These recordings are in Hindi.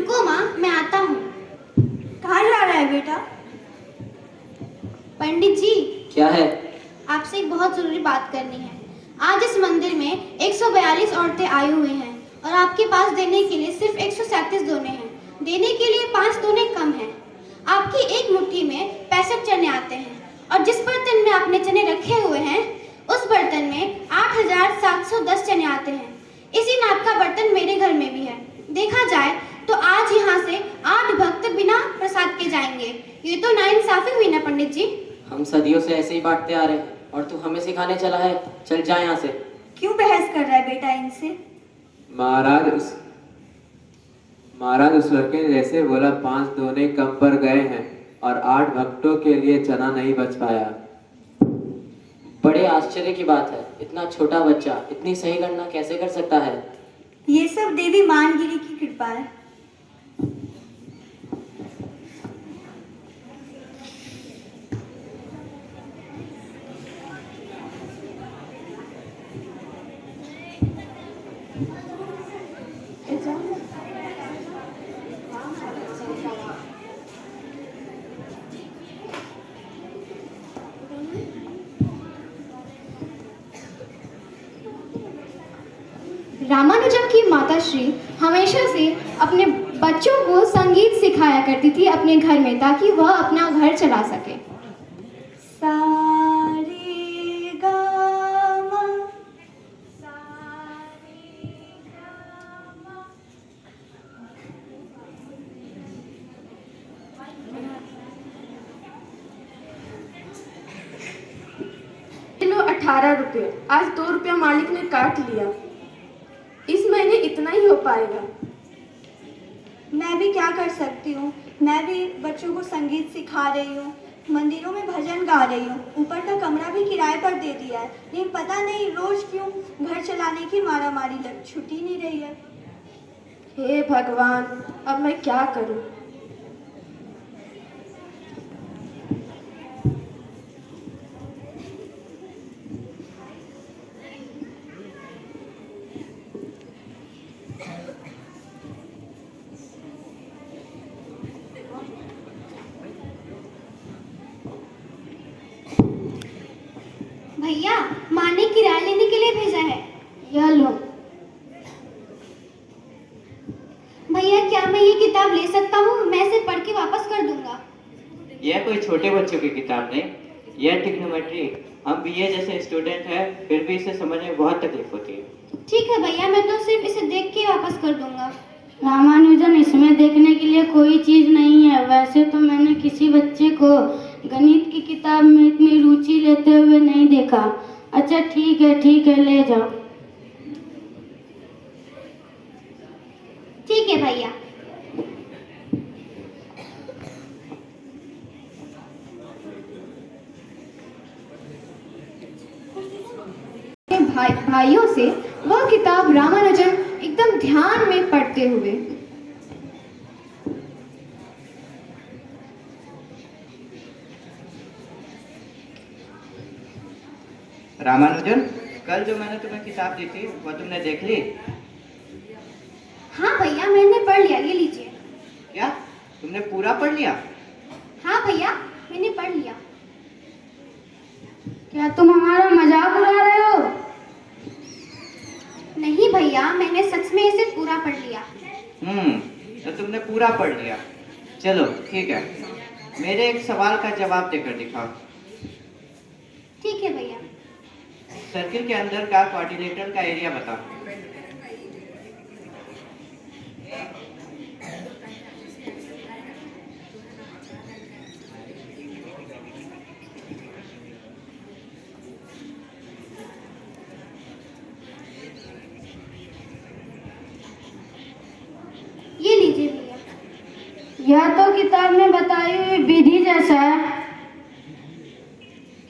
रुको माँ, मैं आता हूँ। कहाँ जा रहा है बेटा? पंडित जी, क्या है? आपसे एक बहुत जरूरी बात करनी है। आज इस मंदिर में 142 औरतें आई हुई हैं और आपके पास देने के लिए सिर्फ 137 दोने हैं। देने के लिए 5 दोने कम हैं। आपकी एक मुट्ठी में 65 चने आते हैं और जिस बर्तन में आपने चने रखे हुए हैं उस बर्तन में 8710 चने आते हैं। इसी नाप का बर्तन मेरे घर में भी है। देखा जाए तो आज यहाँ से 8 भक्त बिना प्रसाद के जाएंगे। ये तो नाइंसाफी हुई ना पंडित जी। हम सदियों से ऐसे ही बांटते आ रहे हैं और तू हमें सिखाने चला है। चल जा यहाँ से। क्यों बहस कर रहा है बेटा इनसे? महाराज उस लड़के ने जैसे बोला 5 दोने कम पर गए हैं और 8 भक्तों के लिए चना नहीं बच पाया। बड़े आश्चर्य की बात है, इतना छोटा बच्चा इतनी सही गणना कैसे कर सकता है? ये सब देवी मानगिरी की कृपा है। रामानुजम की माताश्री हमेशा से अपने बच्चों को संगीत सिखाया करती थी अपने घर में, ताकि वह अपना घर चला सके। सा रे गा मा, किलो 18 रुपये। आज 2 रुपया मालिक ने काट लिया। इस महीने इतना ही हो पाएगा। मैं भी क्या कर सकती हूँ? मैं भी बच्चों को संगीत सिखा रही हूँ, मंदिरों में भजन गा रही हूँ, ऊपर का कमरा भी किराए पर दे दिया है। लेकिन पता नहीं रोज क्यों घर चलाने की मारामारी छुट्टी नहीं रही है। हे भगवान, अब मैं क्या करूं? भैया, माँ ने किराया लेने के लिए भेजा है। यह लो। भैया, क्या मैं ये किताब ले सकता हूँ? मैं इसे पढ़ के वापस कर दूंगा। यह कोई छोटे बच्चों की किताब नहीं, यह ट्रिग्नोमेट्री। हम बीए जैसे स्टूडेंट हैं, फिर भी इसे समझने में बहुत तकलीफ होती है। ठीक है भैया, मैं तो सिर्फ इसे देख के वापस कर दूंगा। रामानुजन, इसमें देखने के लिए कोई चीज नहीं है। वैसे तो मैंने किसी बच्चे को गणित की किताब में इतनी रुचि लेते हुए नहीं देखा। अच्छा ठीक है, ले जाओ। ठीक है भैया। भाइयों से वह किताब रामानुजन एकदम ध्यान में पढ़ते हुए। रामानुजन, कल जो मैंने तुम्हें किताब दी थी वह तुमने देख ली? हाँ भैया, मैंने पढ़ लिया। ये लीजिए। क्या तुमने पूरा पढ़ लिया? हाँ भैया, मैंने पढ़ लिया। क्या तुम हमारा मजाक उड़ा रहे हो? नहीं भैया, मैंने सच में इसे पूरा पढ़ लिया। तो तुमने पूरा पढ़ लिया। चलो ठीक है, मेरे एक सवाल का जवाब देकर दिखाओ। ठीक है भैया। सर्किल के अंदर का क्वाड्रिलेटरल का एरिया बताओ। ये लीजिए भैया। यह तो किताब में बताई हुई विधि जैसा है।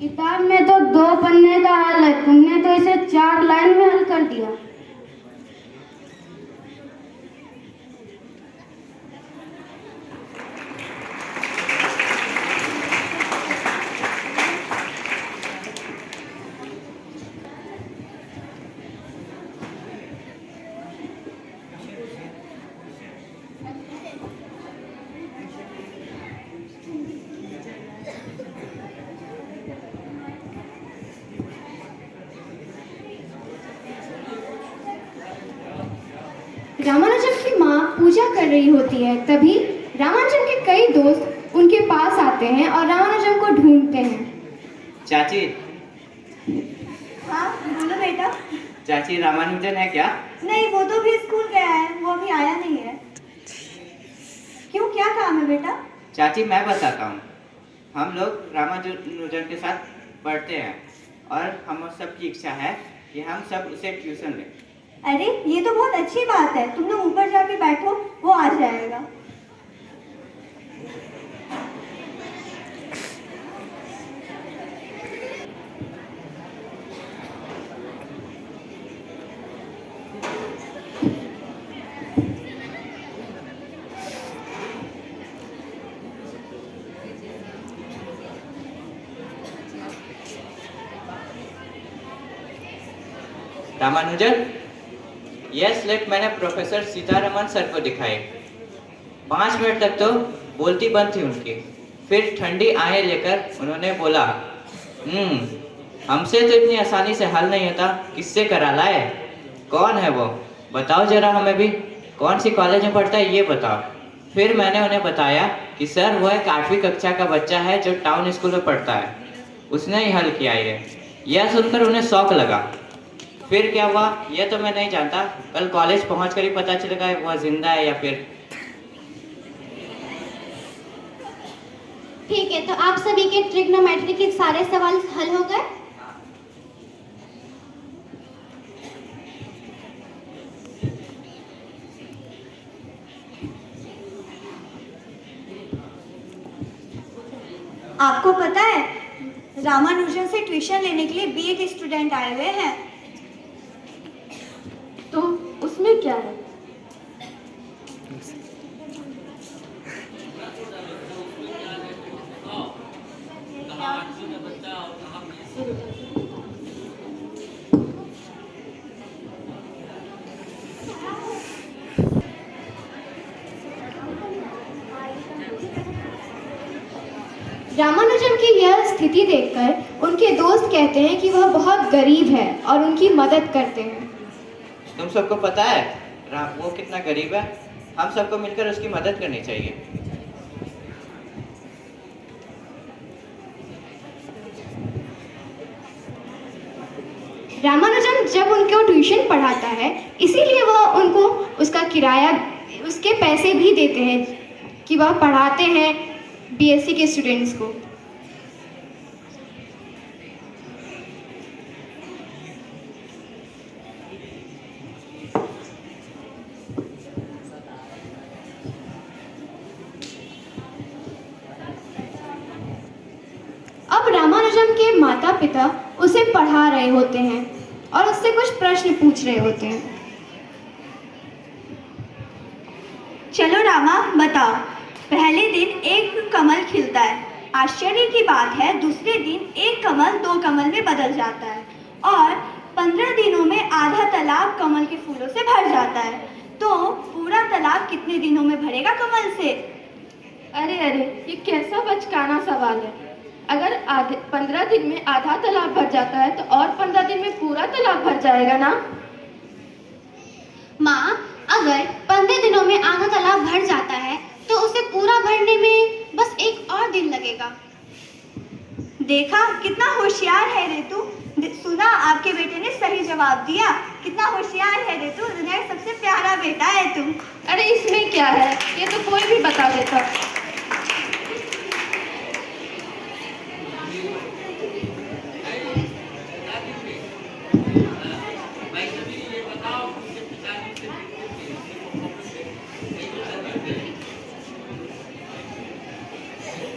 किताब में तो 2 पन्ने का हल है, तुमने तो इसे 4 लाइन में हल कर दिया। रामानुजन की माँ पूजा कर रही होती है। तभी रामानुजन के कई दोस्त उनके पास आते हैं और रामानुजन को ढूंढते हैं। चाची, हाँ बोलो बेटा। चाची रामानुजन है क्या? नहीं, वो तो भी स्कूल गया है, वो अभी आया नहीं है। क्यों, क्या काम है बेटा? चाची मैं बताता हूँ। हम लोग रामानुजन के साथ पढ़ते हैं और हम सबकी इच्छा है कि हम सब उसे ट्यूशन लें। अरे ये तो बहुत अच्छी बात है, तुम लोग ऊपर जाके बैठो, वो आ जाएगा। रामानुजन, यह स्लेट मैंने प्रोफेसर सीतारमन सर को दिखाई। 5 मिनट तक तो बोलती बंद थी उनकी। फिर ठंडी आंखें लेकर उन्होंने बोला, हमसे तो इतनी आसानी से हल नहीं होता, किससे करा लाए? कौन है वो? बताओ जरा हमें भी, कौन सी कॉलेज में पढ़ता है ये बताओ। फिर मैंने उन्हें बताया कि सर वो एक 8वीं कक्षा का बच्चा है जो टाउन स्कूल में पढ़ता है, उसने ही हल किया ये। यह सुनकर उन्हें शौक लगा। फिर क्या हुआ यह तो मैं नहीं जानता, कल कॉलेज पहुंचकर ही पता चलेगा वह जिंदा है या फिर। ठीक है, तो आप सभी के ट्रिग्नोमेट्री के सारे सवाल हल हो गए? आपको पता है रामानुजन से ट्यूशन लेने के लिए बीए के स्टूडेंट आए हुए हैं। तो उसमें क्या है? रामानुजन की यह स्थिति देखकर उनके दोस्त कहते हैं कि वह बहुत गरीब है और उनकी मदद करते हैं। तुम सबको पता है वो कितना गरीब है? हम सबको मिलकर उसकी मदद करनी चाहिए। रामानुजन जब उनको ट्यूशन पढ़ाता है, इसीलिए वह उनको उसका किराया, उसके पैसे भी देते हैं कि वह पढ़ाते हैं बीएससी के स्टूडेंट्स को। अब रामानुजन के माता पिता उसे पढ़ा रहे होते हैं और उससे कुछ प्रश्न पूछ रहे होते हैं। चलो रामा बताओ, पहले दिन एक कमल खिलता है, आश्चर्य की बात है दूसरे दिन एक कमल 2 कमल में बदल जाता है और 15 दिनों में आधा तालाब कमल के फूलों से भर जाता है। तो पूरा तालाब कितने दिनों में भरेगा कमल से? अरे ये कैसा बचकाना सवाल है। अगर 15 दिन में आधा तालाब भर जाता है तो और 15 दिन में पूरा तालाब भर जाएगा ना? माँ, अगर 15 दिनों में आधा तालाब भर जाता है तो उसे पूरा भरने में बस 1 और दिन लगेगा। देखा कितना होशियार है रे तू। सुना, आपके बेटे ने सही जवाब दिया। कितना होशियार है रे तू, दुनिया का सबसे प्यारा बेटा है तू। अरे इसमें क्या है, ये तो कोई भी बता देता।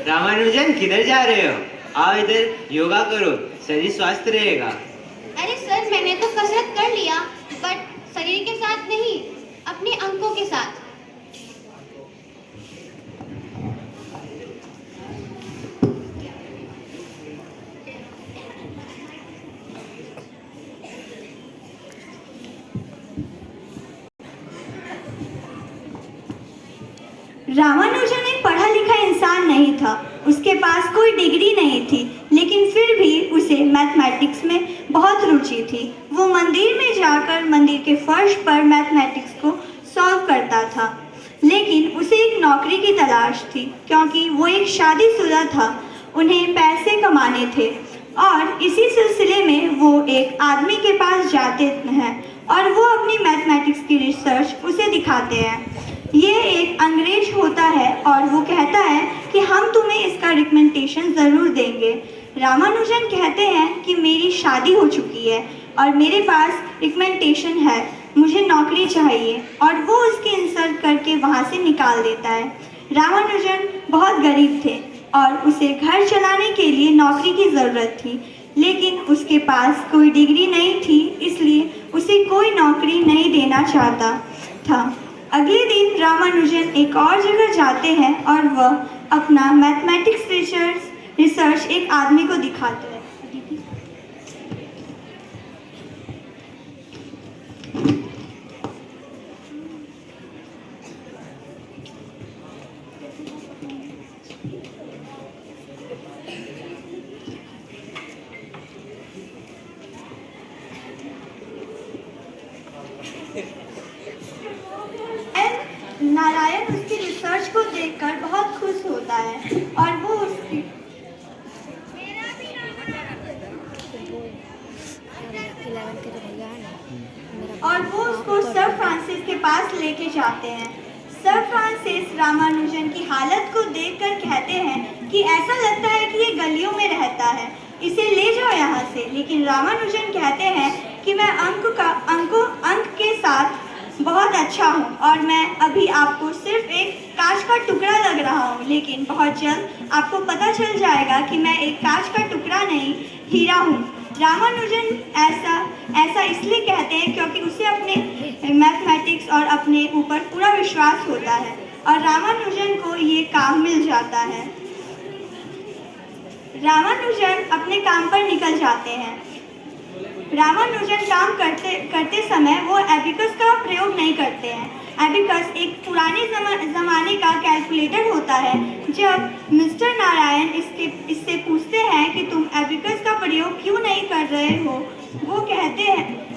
रामानुजन किधर जा रहे हो? आओ इधर योगा करो, शरीर स्वस्थ रहेगा। अरे सर, मैंने तो कसरत कर लिया, बट शरीर के साथ नहीं, अपने अंकों के साथ। रामानुजन एक पढ़ा लिखा इंसान नहीं था, उसके पास कोई डिग्री नहीं थी, लेकिन फिर भी उसे मैथमेटिक्स में बहुत रुचि थी। वो मंदिर में जाकर मंदिर के फर्श पर मैथमेटिक्स को सॉल्व करता था, लेकिन उसे एक नौकरी की तलाश थी क्योंकि वो एक शादीशुदा था, उन्हें पैसे कमाने थे और इसी सिलसिले में वो एक आदमी के पास जाते हैं और वो अपनी मैथमेटिक्स की रिसर्च उसे दिखाते हैं। ये एक अंग्रेज होता है और वो कहता है कि हम तुम्हें इसका रिकमेंडेशन ज़रूर देंगे। रामानुजन कहते हैं कि मेरी शादी हो चुकी है और मेरे पास रिकमेंडेशन है, मुझे नौकरी चाहिए, और वो उसकी इंसल्ट करके वहाँ से निकाल देता है। रामानुजन बहुत गरीब थे और उसे घर चलाने के लिए नौकरी की ज़रूरत थी, लेकिन उसके पास कोई डिग्री नहीं थी, इसलिए उसे कोई नौकरी नहीं देना चाहता था। अगले दिन रामानुजन एक और जगह जाते हैं और वह अपना मैथमेटिक्स रिसर्च एक आदमी को दिखाते हैं। नारायण उसकी रिसर्च को देखकर बहुत खुश होता है और वो उसको सर फ्रांसिस के पास लेके जाते हैं। सर फ्रांसिस रामानुजन की हालत को देखकर कहते हैं कि ऐसा लगता है कि ये गलियों में रहता है, इसे ले जाओ यहाँ से। लेकिन रामानुजन कहते हैं कि मैं अंक के साथ बहुत अच्छा हूँ और मैं अभी आपको सिर्फ एक कांच का टुकड़ा लग रहा हूँ, लेकिन बहुत जल्द आपको पता चल जाएगा कि मैं एक कांच का टुकड़ा नहीं, हीरा हूँ। रामानुजन ऐसा इसलिए कहते हैं क्योंकि उसे अपने मैथमेटिक्स और अपने ऊपर पूरा विश्वास होता है और रामानुजन को ये काम मिल जाता है। रामानुजन अपने काम पर निकल जाते हैं। रामानुजन काम करते समय वो एबिकस का प्रयोग नहीं करते हैं। एबिकस एक पुराने ज़माने का कैलकुलेटर होता है। जब मिस्टर नारायण इससे पूछते हैं कि तुम एबिकस का प्रयोग क्यों नहीं कर रहे हो, वो कहते हैं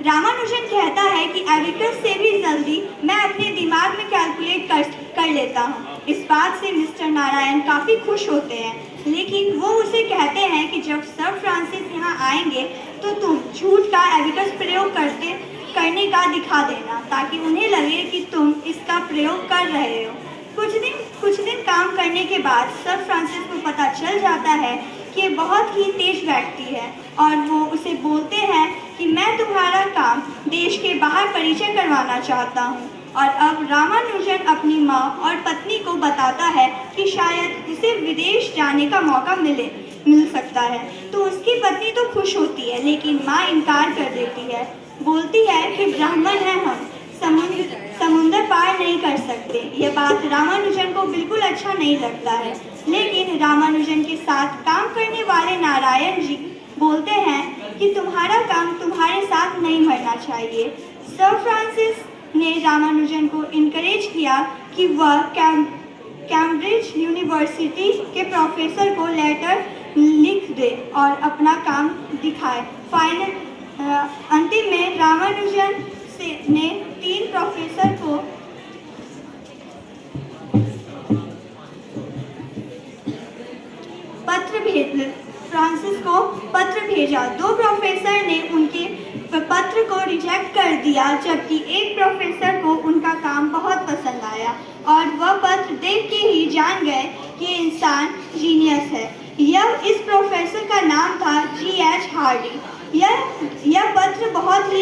रामानुजन कहता है कि एबिकस से भी जल्दी मैं अपने दिमाग में कैलकुलेट कर लेता हूँ। इस बात से मिस्टर नारायण काफ़ी खुश होते हैं, लेकिन वो उसे कहते हैं कि जब सर फ्रांसिस यहाँ आएंगे तो तुम झूठ का एबिकस प्रयोग करने का दिखा देना, ताकि उन्हें लगे कि तुम इसका प्रयोग कर रहे हो। कुछ दिन काम करने के बाद सर फ्रांसिस को पता चल जाता है कि ये बहुत ही तेज व्यक्ति है और वो उसे बोलते हैं कि मैं तुम्हारा काम देश के बाहर परिचय करवाना चाहता हूँ। और अब रामानुजन अपनी माँ और पत्नी को बताता है कि शायद उसे विदेश जाने का मौका मिल सकता है, तो उसकी पत्नी तो खुश होती है, लेकिन माँ इनकार कर देती है। बोलती है कि ब्राह्मण हैं हम, समुंदर पार नहीं कर सकते। यह बात रामानुजन को बिल्कुल अच्छा नहीं लगता है, लेकिन रामानुजन के साथ काम करने वाले नारायण जी बोलते हैं कि तुम्हारा काम तुम्हारे साथ नहीं मरना चाहिए। सर फ्रांसिस ने रामानुजन को इनकरेज किया कि वह कैम्ब्रिज यूनिवर्सिटी के प्रोफेसर को लेटर लिख दे और अपना काम दिखाए। अंतिम में रामानुजन ने 3 प्रोफेसर को फ्रांसिस को पत्र भेजा। 2 प्रोफेसर ने उनके पत्र को रिजेक्ट कर दिया, जबकि एक प्रोफेसर को उनका काम बहुत पसंद आया और वह पत्र देख के ही जान गए कि ये इंसान जीनियस है। इस प्रोफेसर का नाम था G.H. हार्डी। यह पत्र बहुत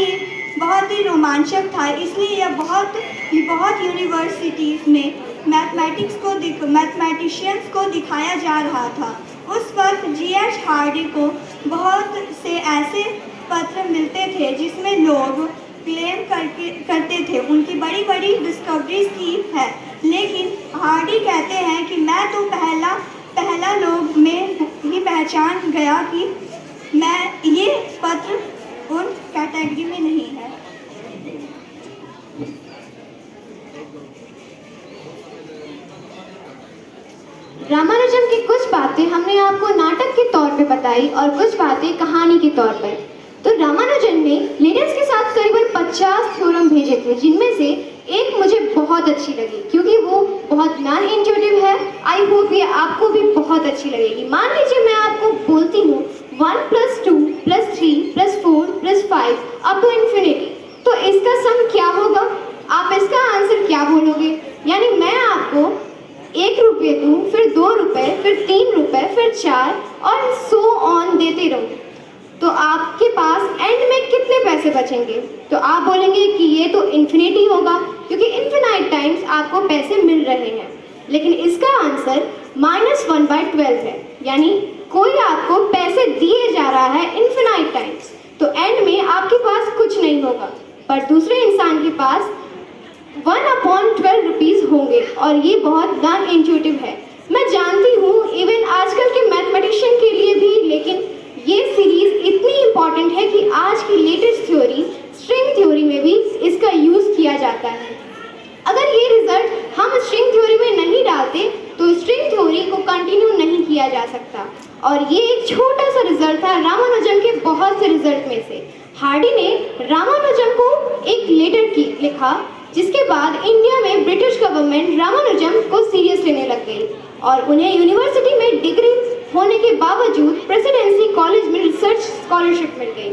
ही रोमांचक था, इसलिए यह बहुत यूनिवर्सिटीज़ में मैथमेटिशियंस को दिखाया जा रहा था। उस वक्त G.H. हार्डी को बहुत से ऐसे पत्र मिलते थे जिसमें लोग क्लेम करते थे उनकी बड़ी बड़ी डिस्कवरीज की है, लेकिन हार्डी कहते हैं कि मैं तो पहला लोग में ही पहचान गया कि ये पत्र उन कैटेगरी में नहीं है। रामानुजम की कुछ बातें हमने आपको नाटक के तौर पे बताई और कुछ बातें कहानी के तौर पर। तो रामानुजन ने लेटर्स के साथ करीबन 50 थ्योरम भेजे थे, जिनमें से एक मुझे बहुत अच्छी लगी क्योंकि वो बहुत नॉन इंट्यूटिव है। आई होप ये आपको भी बहुत अच्छी लगेगी। मान लीजिए मैं आपको बोलती हूँ 1 + 2 + 3 + 4 + 5 अप टू इन्फिनिटी, तो इसका सम क्या होगा? आप इसका आंसर क्या बोलोगे? यानी मैं आपको 1 रुपये दूँ, फिर 2 रुपये, फिर 3 रुपये, फिर 4 और सो ऑन देते रहूँ, तो आपके पास एंड में कितने पैसे बचेंगे? तो आप बोलेंगे कि ये तो इन्फिनिटी होगा क्योंकि इन्फिनाइट टाइम्स आपको पैसे मिल रहे हैं। लेकिन इसका आंसर -1/12 है, यानी कोई आपको पैसे दिए जा रहा है इन्फिनाइट टाइम्स, तो एंड में आपके पास कुछ नहीं होगा। पर दूसरे इंसान के पास 1/12 रुपीज़ होंगे और ये बहुत नॉन इंट्यूटिव है। मैं जानती हूँ इवन आजकल के मैथमेटिशियन के लिए भी, लेकिन ये सीरीज इतनी इम्पॉर्टेंट है कि आज की लेटेस्ट थ्योरी स्ट्रिंग थ्योरी में भी इसका यूज़ किया जाता है। अगर ये रिजल्ट हम स्ट्रिंग थ्योरी में नहीं डालते तो स्ट्रिंग थ्योरी को कंटिन्यू नहीं किया जा सकता। और ये एक छोटा सा रिजल्ट था रामानुजम के बहुत से रिजल्ट में से। हार्डी ने रामानुजम को एक लेटर लिखा, जिसके बाद इंडिया में ब्रिटिश गवर्नमेंट रामानुजम को सीरियस लेने लग गई और उन्हें यूनिवर्सिटी में डिग्री होने के बावजूद प्रेसिडेंसी कॉलेज में रिसर्च स्कॉलरशिप मिल गई।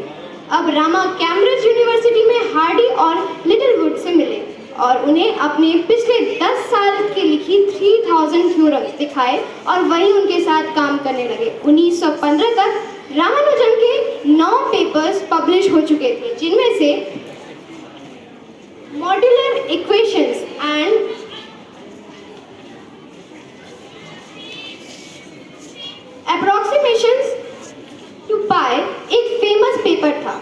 अब रामा कैम्ब्रिज यूनिवर्सिटी में हार्डी और लिटिलवुड से मिले और उन्हें अपने पिछले 10 साल की लिखी 3000 थ्योरम्स दिखाए और वही उनके साथ काम करने लगे। 1915 तक रामानुजम के 9 पेपर्स पब्लिश हो चुके थे, जिनमें से modular equations and approximations to pi एक फेमस पेपर था।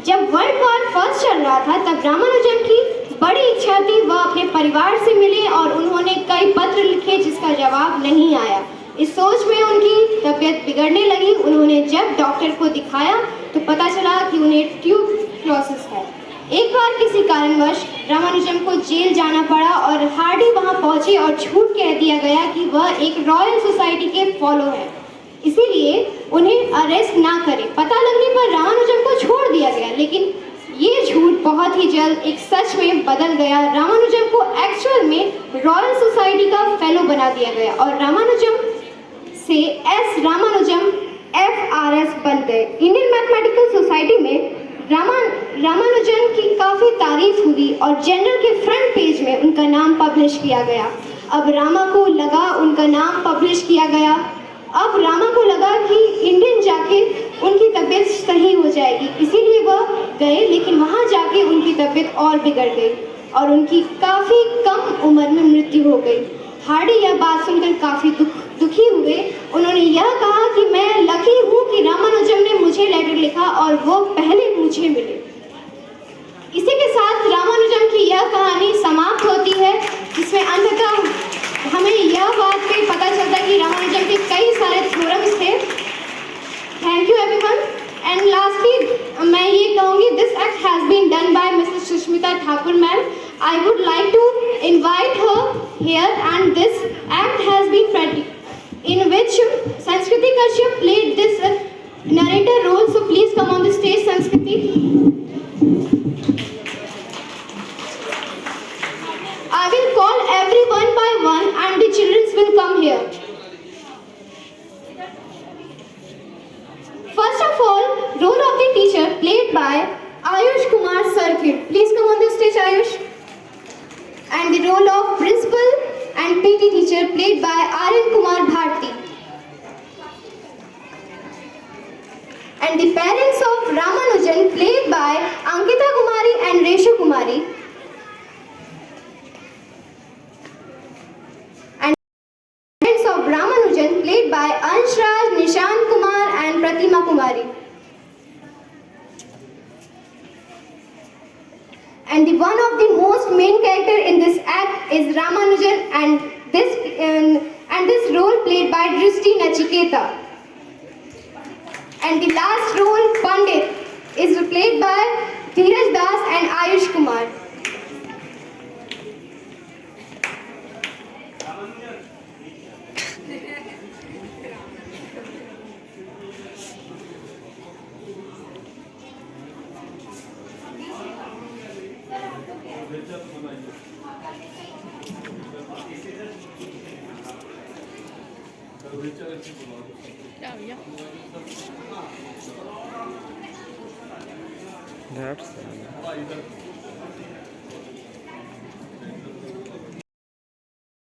जब वर्ल्ड वॉर फर्स्ट चल रहा था तब रामानुजम की बड़ी इच्छा थी वह अपने परिवार से मिले और उन्होंने कई पत्र लिखे जिसका जवाब नहीं आया। इस सोच में उनकी तबीयत बिगड़ने लगी। उन्होंने जब डॉक्टर को दिखाया तो पता चला कि उन्हें ट्यूबरक्लोसिस है। एक बार किसी कारणवश रामानुजम को जेल जाना पड़ा और हार्डी वहां पहुंचे और झूठ कह दिया गया कि वह एक रॉयल सोसाइटी के फॉलो है, इसीलिए उन्हें अरेस्ट ना करें। पता लगने पर रामानुजम को छोड़ दिया गया, लेकिन ये झूठ बहुत ही जल्द एक सच में बदल गया। रामानुजम को एक्चुअल में रॉयल सोसाइटी का फेलो बना दिया गया और रामानुजम से एस रामानुजम FRS बन गए। इंडियन मैथमेटिकल सोसाइटी में रामानुजन की काफ़ी तारीफ हुई और जर्नल के फ्रंट पेज में उनका नाम पब्लिश किया गया। अब रामा को लगा उनका नाम पब्लिश किया गया, अब रामा को लगा कि इंडियन जाके उनकी तबीयत सही हो जाएगी, इसीलिए वह गए। लेकिन वहाँ जाके उनकी तबीयत और बिगड़ गई और उनकी काफ़ी कम उम्र में मृत्यु हो गई। हार्डी यह बात सुनकर काफ़ी दुखी हुए। उन्होंने यह कहा कि मैं लकी हूँ कि रामानुजम ने मुझे लेटर लिखा और वो पहले मुझे मिले। इसी के साथ रामानुजम की यह कहानी समाप्त होती है, जिसमें अंततः हमें यह बात पे पता चलता है कि रामानुजम के कई सारे थ्योरम्स थे। Thank you everyone. And lastly मैं ये कहूँगी, this act has been done by Mrs Sushmita Thakur ma'am. I would like to invite her here, and this act has been in which Sanskriti Kashyap played this narrator role. So please come on the stage, Sanskriti. I will call everyone by one, and the children will come here. First of all, role of the teacher played by Ayush Kumar Sarkit. Please come on the stage, Ayush. And the role of principal and PT teacher played by Aryan Kumar Bharti. And the parents of Ramanujan played by Ankita Kumari and Reshu Kumari. And the parents of Ramanujan played by Ansh Raj, Nishan Kumar and Pratima Kumari. And the one of the most main character in this act is Ramanujan, and this role played by Drishti Nachiketa. And the last role, Pandit, is played by Dheeraj Das and Ayush Kumar. That's